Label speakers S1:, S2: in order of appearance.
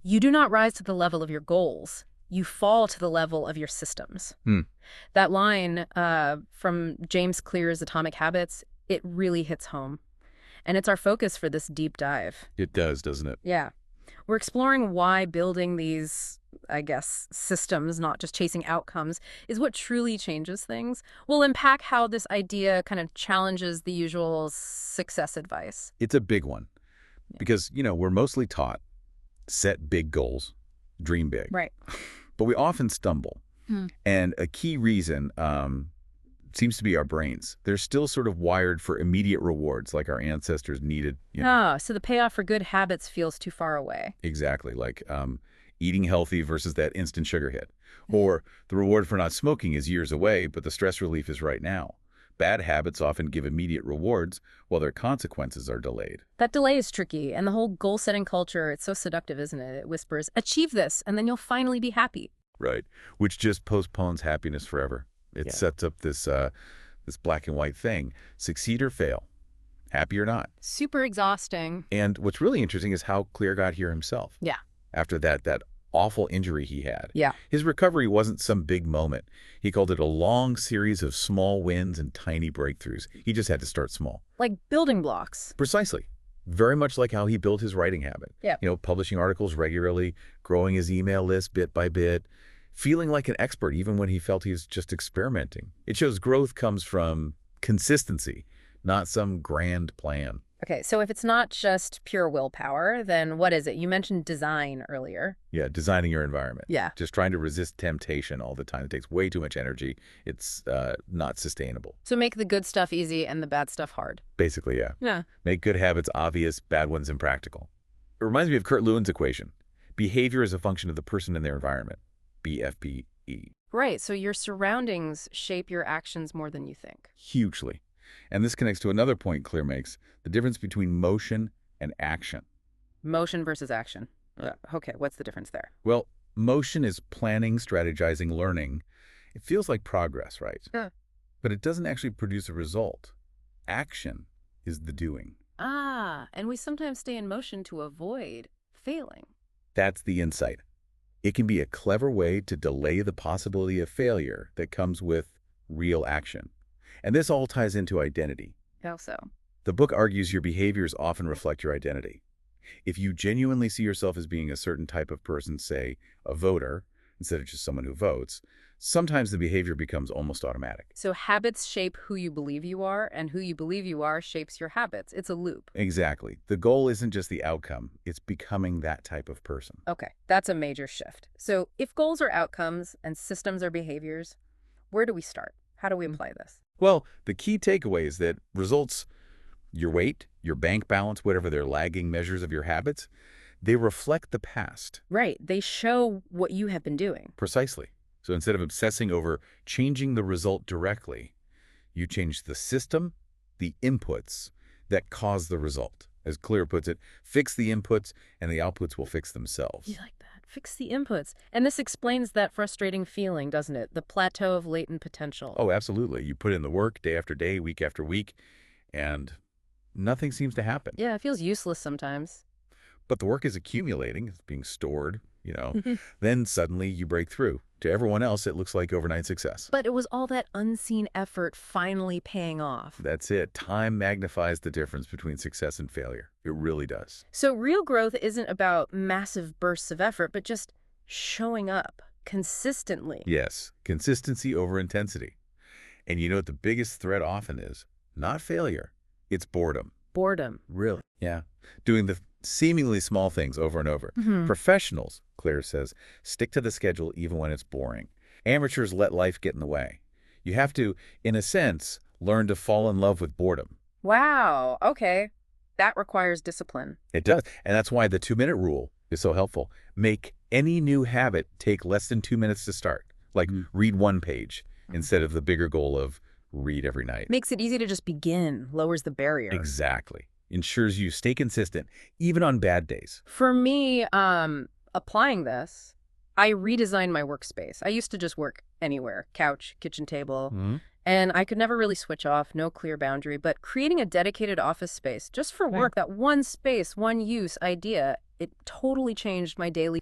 S1: You do not rise to the level of your goals. You fall to the level of your systems.
S2: Hmm.
S1: That line from James Clear's Atomic Habits, it really hits home. And it's our focus for this deep dive.
S2: It does, doesn't it?
S1: Yeah. We're exploring why building these, I guess, systems, not just chasing outcomes, is what truly changes things. We'll unpack how this idea kind of challenges the usual success advice.
S2: It's a big one
S1: Yeah.
S2: because, we're mostly taught set big goals, dream big,
S1: Right.
S2: but we often stumble.
S1: Hmm.
S2: And a key reason seems to be our brains. They're still sort of wired for immediate rewards like our ancestors needed.
S1: So the payoff for good habits feels too far away.
S2: Exactly, like eating healthy versus that instant sugar hit. Or the reward for not smoking is years away, but the stress relief is right now. Bad habits often give immediate rewards while their consequences are delayed.
S1: That delay is tricky, and the whole goal-setting culture, it's so seductive, isn't it? It whispers, achieve this, and then you'll finally be happy.
S2: Right. Which just postpones happiness forever. It
S1: Yeah.
S2: sets up this black and white thing. Succeed or fail. Happy or not.
S1: Super exhausting.
S2: And what's really interesting is how Clear got here himself.
S1: Yeah.
S2: After that awful injury he had.
S1: Yeah.
S2: His recovery wasn't some big moment. He called it a long series of small wins and tiny breakthroughs. He just had to start small.
S1: Like building blocks.
S2: Precisely. Very much like how he built his writing habit.
S1: Yeah.
S2: Publishing articles regularly, growing his email list bit by bit, feeling like an expert even when he felt he was just experimenting. It shows growth comes from consistency, not some grand plan.
S1: Okay, so if it's not just pure willpower, then what is it? You mentioned design earlier.
S2: Yeah, designing your environment.
S1: Yeah.
S2: Just trying to resist temptation all the time. It takes way too much energy. It's not sustainable.
S1: So make the good stuff easy and the bad stuff hard.
S2: Basically, yeah.
S1: Yeah.
S2: Make good habits obvious, bad ones impractical. It reminds me of Kurt Lewin's equation. Behavior is a function of the person and their environment. BFBE.
S1: Right, so your surroundings shape your actions more than you think.
S2: Hugely. And this connects to another point Clear makes, the difference between motion and action.
S1: Motion versus action. Okay, what's the difference there?
S2: Well, motion is planning, strategizing, learning. It feels like progress, right?
S1: Yeah.
S2: But it doesn't actually produce a result. Action is the doing.
S1: And we sometimes stay in motion to avoid failing.
S2: That's the insight. It can be a clever way to delay the possibility of failure that comes with real action. And this all ties into identity.
S1: How so?
S2: The book argues your behaviors often reflect your identity. If you genuinely see yourself as being a certain type of person, say a voter, instead of just someone who votes, sometimes the behavior becomes almost automatic.
S1: So habits shape who you believe you are, and who you believe you are shapes your habits. It's a loop.
S2: Exactly. The goal isn't just the outcome, it's becoming that type of person.
S1: Okay, that's a major shift. So if goals are outcomes and systems are behaviors, where do we start? How do we apply this?
S2: Well, the key takeaway is that results, your weight, your bank balance, whatever their lagging measures of your habits, they reflect the past.
S1: Right, they show what you have been doing.
S2: Precisely. So instead of obsessing over changing the result directly, you change the system, the inputs that cause the result. As Clear puts it, fix the inputs and the outputs will fix themselves.
S1: You like that? Fix the inputs. And this explains that frustrating feeling, doesn't it? The plateau of latent potential.
S2: Oh, absolutely. You put in the work day after day, week after week, and nothing seems to happen.
S1: Yeah, it feels useless sometimes.
S2: But the work is accumulating, it's being stored, Then suddenly you break through. To everyone else, it looks like overnight success.
S1: But it was all that unseen effort finally paying off.
S2: That's it. Time magnifies the difference between success and failure. It really does.
S1: So real growth isn't about massive bursts of effort, but just showing up consistently.
S2: Yes, consistency over intensity. And you know what the biggest threat often is? Not failure. It's boredom.
S1: Boredom.
S2: Really? Yeah. Doing the seemingly small things over and over.
S1: Mhm.
S2: Professionals, Claire says, stick to the schedule even when it's boring. Amateurs let life get in the way. You have to, in a sense, learn to fall in love with boredom.
S1: Wow. Okay. That requires discipline.
S2: It does. And that's why the 2-minute rule is so helpful. Make any new habit take less than 2 minutes to start. Like read 1 page instead of the bigger goal of read every night.
S1: Makes it easy to just begin, lowers the barrier.
S2: Exactly. Ensures you stay consistent, even on bad days.
S1: For me, applying this, I redesigned my workspace. I used to just work anywhere, couch, kitchen table. And I could never really switch off, no clear boundary, but creating a dedicated office space just for
S3: Right.
S1: work, that one space, one use idea, it totally changed my daily